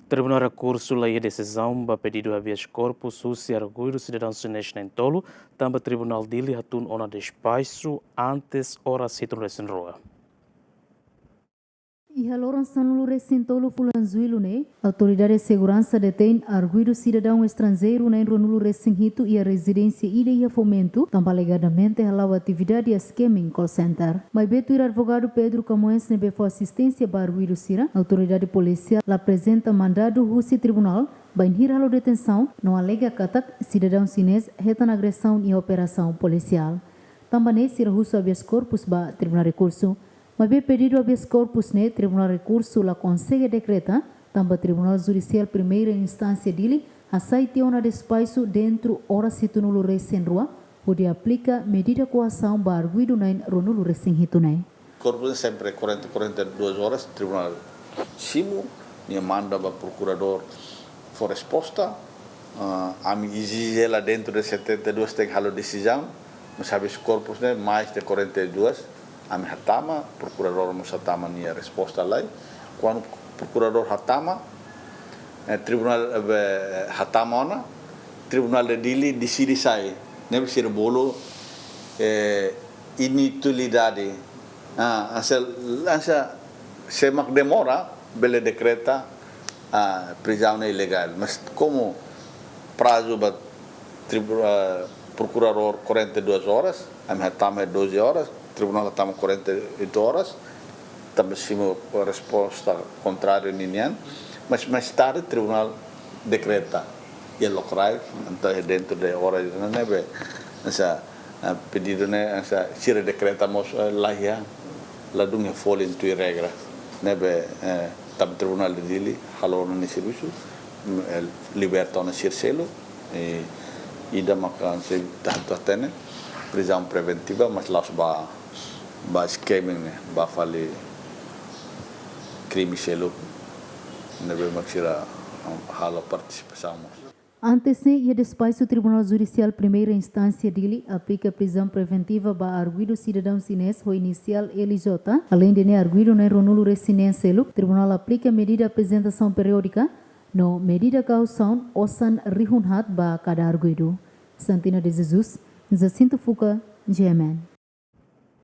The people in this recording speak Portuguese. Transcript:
Tribunal Rekursu laia desizaun ba Pedidu Habias Corpos, husi arguidu sidadaun Xines nain tolu, tanba Tribunal Dili hatun ona despasu antes oras hatun rua. E haloran sanulu recintolo fulanzuilo ne, autoridade de segurança detém arguido cidadão estrangeiro na ronulu recinhito e a residência ilha e a fomento, também alegadamente halau atividade a scamming call center. Mas beto ir advogado Pedro Camoens nebe for assistência para arguido sira, autoridade policial la apresenta mandado husi tribunal, bain hir halo detenção, não alega katak cidadão chinês retan agressão e operação policial. Também nesse husi habeas corpus ba Tribunal Rekursu. Mas bem pedido habeas corpus ne Tribunal Rekursu la consegue decreta, também Tribunal Judicial primeira instância dele, aceite ona despasu dentro oras hitunulu recém rua, onde aplica medida coação ba arguidu nain ronulu recém hitunai. Corpus sempre 42 horas, Tribunal Simu, minha manda ba procurador for resposta, ami exige lá dentro de 72 tem halo decisão, mas habeas corpus ne mais de 42, ami hatama, procurador nos hatama nia resposta lá. Quando procurador hatama, tribunal hatama ona, Tribunal Dili decide sai, nem ser bolo inutilidade. Essa semak demora, bele decreta prisão ilegal. Mas como prazo ba procurador 42 horas, ami hatama 12 horas. Tribunal estamos 48 horas, estamos sem resposta contrária ninguém, mas mais tarde o tribunal decreta e ele crai, então é dentro de horas não é bem, essa pedido né, essa se decretamos lá já, lá dunga folha em tua regra, né bem, tam Tribunal Dili halor no serviço, liberta no circelo e da makan se tanto atene prisão preventiva, mas lá ba scamming ne ba fali crime selo nebe maksira hala participação. Antes e despasu Tribunal Judicial primeira instância dele aplica prisão preventiva ba arguido cidadão chinês o inicial LJ, além de ne arguido na ronulu residência, Tribunal aplica medida apresentação periódica no medida caução osan rihunhat ba cada arguido. Santina de Jesus, Jacinto Fuca, GMN.